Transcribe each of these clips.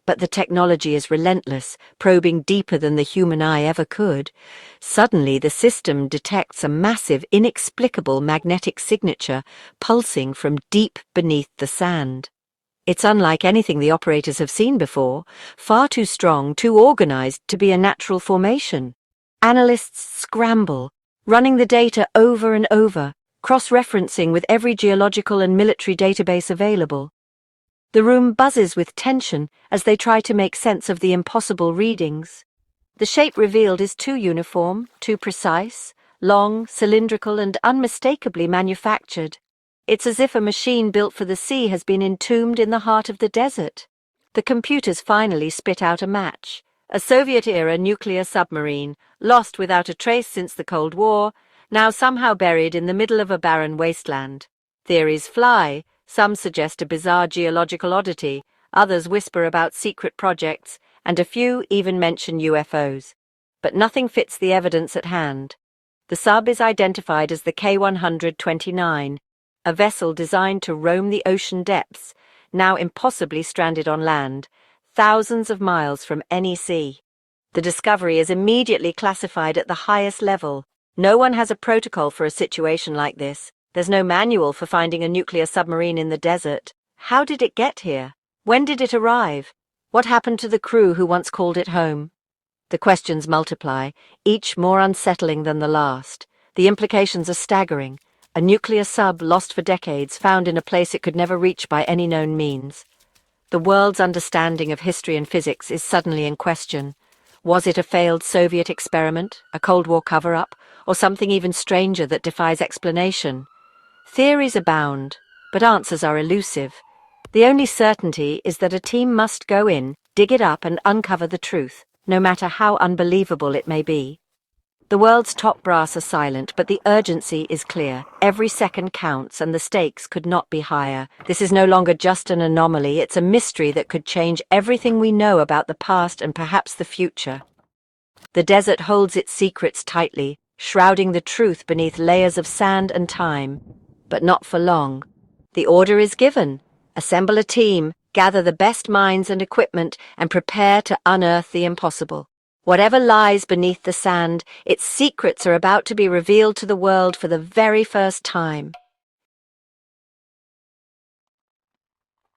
But the technology is relentless, probing deeper than the human eye ever could. Suddenly, the system detects a massive, inexplicable magnetic signature pulsing from deep beneath the sand. It's unlike anything the operators have seen before, far too strong, too organized to be a natural formation. Analysts scramble, running the data over and over, cross-referencing with every geological and military database available. The room buzzes with tension as they try to make sense of the impossible readings. The shape revealed is too uniform, too precise, long, cylindrical, and unmistakably manufactured. It's as if a machine built for the sea has been entombed in the heart of the desert. The computers finally spit out a match. A Soviet-era nuclear submarine, lost without a trace since the Cold War, now somehow buried in the middle of a barren wasteland. Theories fly. Some suggest a bizarre geological oddity, others whisper about secret projects, and a few even mention UFOs. But nothing fits the evidence at hand. The sub is identified as the K-129, a vessel designed to roam the ocean depths, now impossibly stranded on land, thousands of miles from any sea. The discovery is immediately classified at the highest level. No one has a protocol for a situation like this. There's no manual for finding a nuclear submarine in the desert. How did it get here? When did it arrive? What happened to the crew who once called it home? The questions multiply, each more unsettling than the last. The implications are staggering. A nuclear sub lost for decades, found in a place it could never reach by any known means. The world's understanding of history and physics is suddenly in question. Was it a failed Soviet experiment, a Cold War cover-up, or something even stranger that defies explanation? Theories abound, but answers are elusive. The only certainty is that a team must go in, dig it up, and uncover the truth, no matter how unbelievable it may be. The world's top brass are silent, but the urgency is clear. Every second counts, and the stakes could not be higher. This is no longer just an anomaly, it's a mystery that could change everything we know about the past and perhaps the future. The desert holds its secrets tightly, shrouding the truth beneath layers of sand and time. But not for long. The order is given. Assemble a team, gather the best minds and equipment, and prepare to unearth the impossible. Whatever lies beneath the sand, its secrets are about to be revealed to the world for the very first time.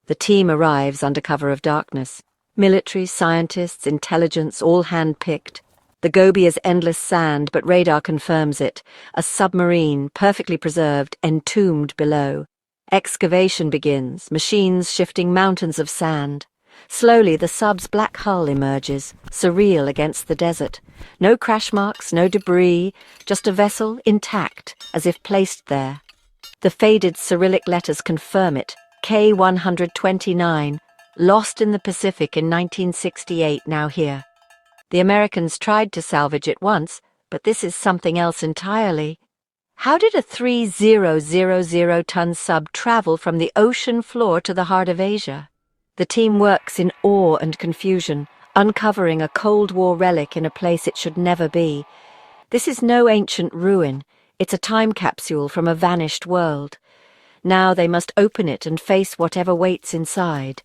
The team arrives under cover of darkness. Military, scientists, intelligence, all hand-picked. The Gobi is endless sand, but radar confirms it. A submarine, perfectly preserved, entombed below. Excavation begins, machines shifting mountains of sand. Slowly, the sub's black hull emerges, surreal against the desert. No crash marks, no debris, just a vessel intact, as if placed there. The faded Cyrillic letters confirm it. K-129, lost in the Pacific in 1968, now here. The Americans tried to salvage it once, but this is something else entirely. How did a 3,000-ton sub travel from the ocean floor to the heart of Asia? The team works in awe and confusion, uncovering a Cold War relic in a place it should never be. This is no ancient ruin. It's a time capsule from a vanished world. Now they must open it and face whatever waits inside.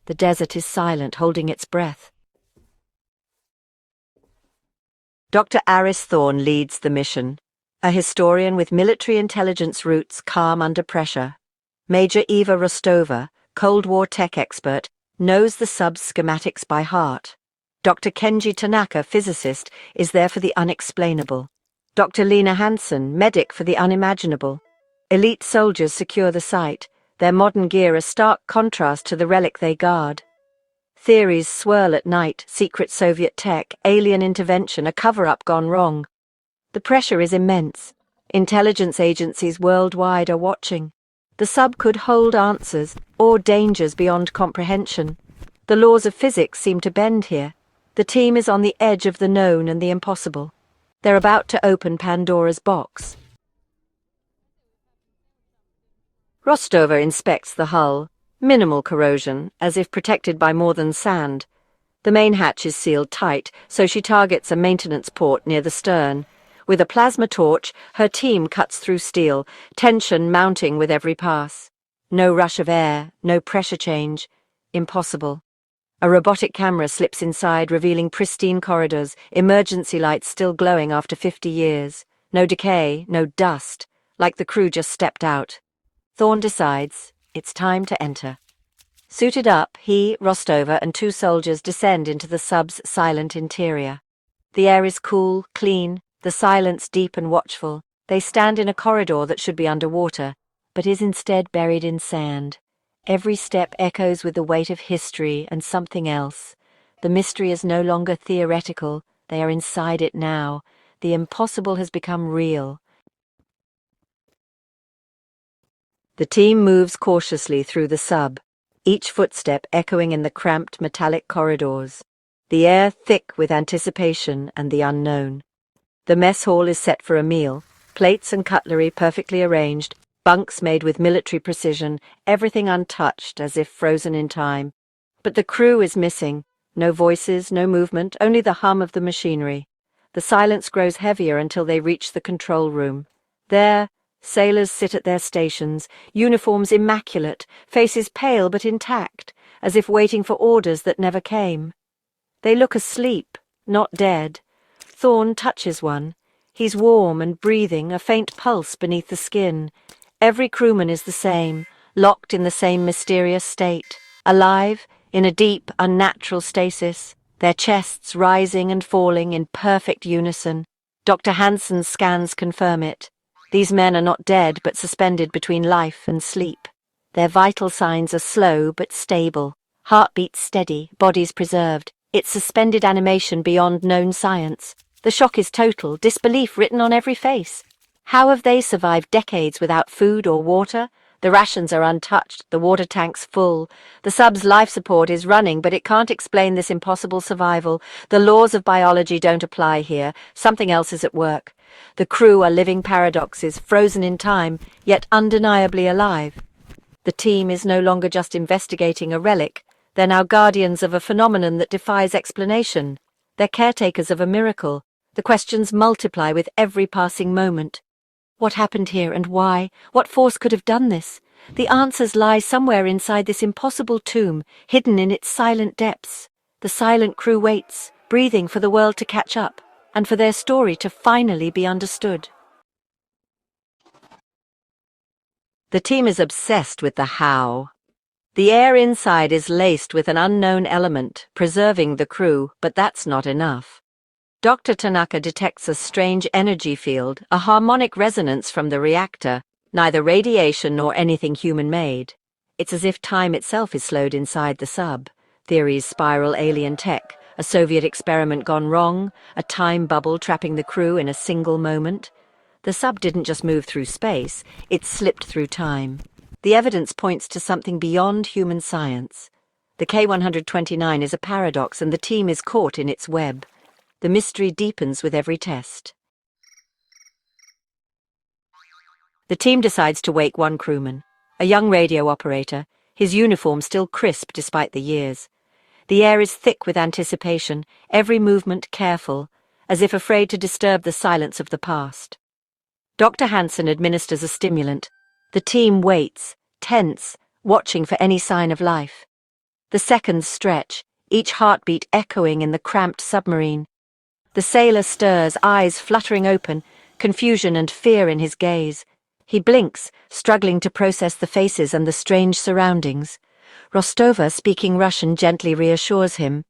The desert is silent, holding its breath. Dr. Aris Thorne leads the mission, a historian with military intelligence roots calm under pressure. Major Eva Rostova, Cold War tech expert, knows the sub's schematics by heart. Dr. Kenji Tanaka, physicist, is there for the unexplainable. Dr. Lena Hansen, medic for the unimaginable. Elite soldiers secure the site, their modern gear a stark contrast to the relic they guard. Theories swirl at night, secret Soviet tech, alien intervention, a cover-up gone wrong. The pressure is immense. Intelligence agencies worldwide are watching. The sub could hold answers, or dangers beyond comprehension. The laws of physics seem to bend here. The team is on the edge of the known and the impossible. They're about to open Pandora's box. Rostova inspects the hull. Minimal corrosion, as if protected by more than sand. The main hatch is sealed tight, so she targets a maintenance port near the stern. With a plasma torch, her team cuts through steel, tension mounting with every pass. No rush of air, no pressure change. Impossible. A robotic camera slips inside, revealing pristine corridors, emergency lights still glowing after 50 years. No decay, no dust, like the crew just stepped out. Thorne decides it's time to enter. Suited up, he, Rostova, and 2 soldiers descend into the sub's silent interior. The air is cool, clean, the silence deep and watchful. They stand in a corridor that should be underwater, but is instead buried in sand. Every step echoes with the weight of history and something else. The mystery is no longer theoretical, they are inside it now. The impossible has become real. The team moves cautiously through the sub, each footstep echoing in the cramped metallic corridors. The air thick with anticipation and the unknown. The mess hall is set for a meal, plates and cutlery perfectly arranged, bunks made with military precision, everything untouched as if frozen in time. But the crew is missing. No voices, no movement, only the hum of the machinery. The silence grows heavier until they reach the control room. There, sailors sit at their stations, uniforms immaculate, faces pale but intact, as if waiting for orders that never came. They look asleep, not dead. Thorne touches one. He's warm and breathing, a faint pulse beneath the skin. Every crewman is the same, locked in the same mysterious state, alive, in a deep, unnatural stasis, their chests rising and falling in perfect unison. Dr. Hansen's scans confirm it. These men are not dead but suspended between life and sleep. Their vital signs are slow but stable, heartbeats steady, bodies preserved. It's suspended animation beyond known science. The shock is total, disbelief written on every face. How have they survived decades without food or water? The rations are untouched, the water tanks full. The sub's life support is running, but it can't explain this impossible survival. The laws of biology don't apply here. Something else is at work. The crew are living paradoxes, frozen in time, yet undeniably alive. The team is no longer just investigating a relic. They're now guardians of a phenomenon that defies explanation. They're caretakers of a miracle. The questions multiply with every passing moment. What happened here and why? What force could have done this? The answers lie somewhere inside this impossible tomb, hidden in its silent depths. The silent crew waits, breathing for the world to catch up, and for their story to finally be understood. The team is obsessed with the how. The air inside is laced with an unknown element, preserving the crew, but that's not enough. Dr. Tanaka detects a strange energy field, a harmonic resonance from the reactor, neither radiation nor anything human-made. It's as if time itself is slowed inside the sub. Theories spiral alien tech, a Soviet experiment gone wrong, a time bubble trapping the crew in a single moment. The sub didn't just move through space, it slipped through time. The evidence points to something beyond human science. The K-129 is a paradox and the team is caught in its web. The mystery deepens with every test. The team decides to wake one crewman, a young radio operator, his uniform still crisp despite the years. The air is thick with anticipation, every movement careful, as if afraid to disturb the silence of the past. Dr. Hansen administers a stimulant. The team waits, tense, watching for any sign of life. The seconds stretch, each heartbeat echoing in the cramped submarine. The sailor stirs, eyes fluttering open, confusion and fear in his gaze. He blinks, struggling to process the faces and the strange surroundings. Rostova, speaking Russian, gently reassures him.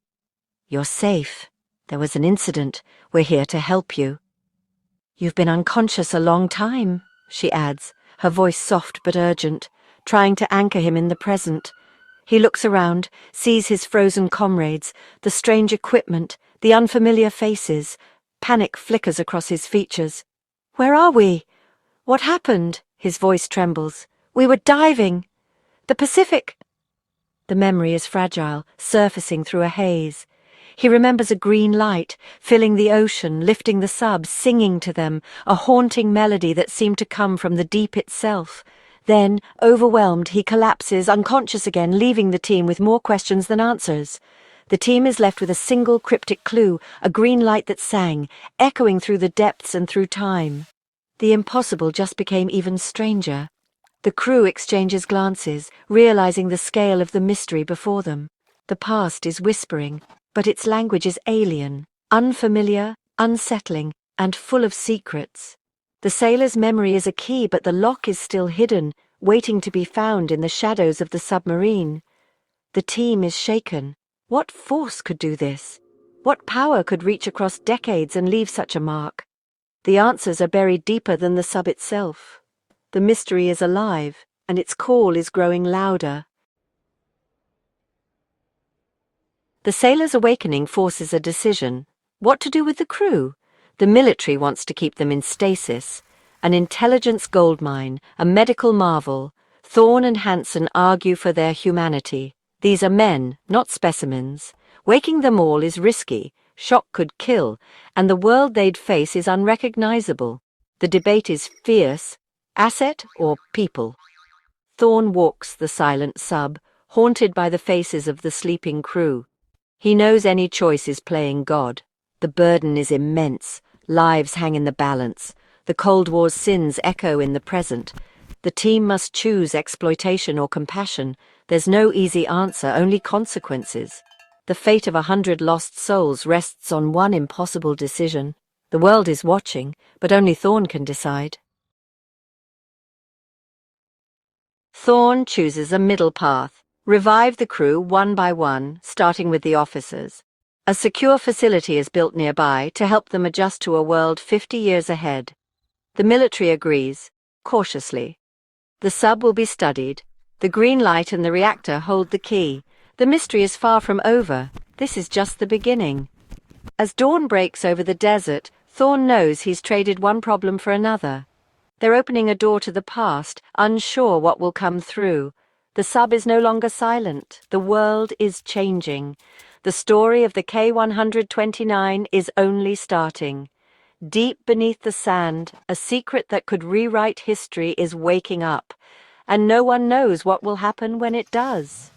"You're safe. There was an incident. We're here to help you." "You've been unconscious a long time," she adds, her voice soft but urgent, trying to anchor him in the present. He looks around, sees his frozen comrades, the strange equipment, the unfamiliar faces. Panic flickers across his features. "Where are we? What happened?" His voice trembles. "We were diving. The Pacific." The memory is fragile, surfacing through a haze. He remembers a green light, filling the ocean, lifting the sub, singing to them, a haunting melody that seemed to come from the deep itself. Then, overwhelmed, he collapses, unconscious again, leaving the team with more questions than answers. The team is left with a single cryptic clue, a green light that sang, echoing through the depths and through time. The impossible just became even stranger. The crew exchanges glances, realizing the scale of the mystery before them. The past is whispering, but its language is alien, unfamiliar, unsettling, and full of secrets. The sailor's memory is a key, but the lock is still hidden, waiting to be found in the shadows of the submarine. The team is shaken. What force could do this? What power could reach across decades and leave such a mark? The answers are buried deeper than the sub itself. The mystery is alive, and its call is growing louder. The sailor's awakening forces a decision. What to do with the crew? The military wants to keep them in stasis. An intelligence goldmine, a medical marvel. Thorne and Hansen argue for their humanity. These are men, not specimens. Waking them all is risky. Shock could kill, and the world they'd face is unrecognizable. The debate is fierce. Asset or people? Thorne walks the silent sub, haunted by the faces of the sleeping crew. He knows any choice is playing God. The burden is immense. Lives hang in the balance. The Cold War's sins echo in the present. The team must choose exploitation or compassion. There's no easy answer, only consequences. The fate of 100 lost souls rests on one impossible decision. The world is watching, but only Thorne can decide. Thorne chooses a middle path. Revive the crew one by one, starting with the officers. A secure facility is built nearby to help them adjust to a world 50 years ahead. The military agrees, cautiously. The sub will be studied. The green light and the reactor hold the key. The mystery is far from over. This is just the beginning. As dawn breaks over the desert, Thorne knows he's traded one problem for another. They're opening a door to the past, unsure what will come through. The sub is no longer silent. The world is changing. The story of the K-129 is only starting. Deep beneath the sand, a secret that could rewrite history is waking up, and no one knows what will happen when it does.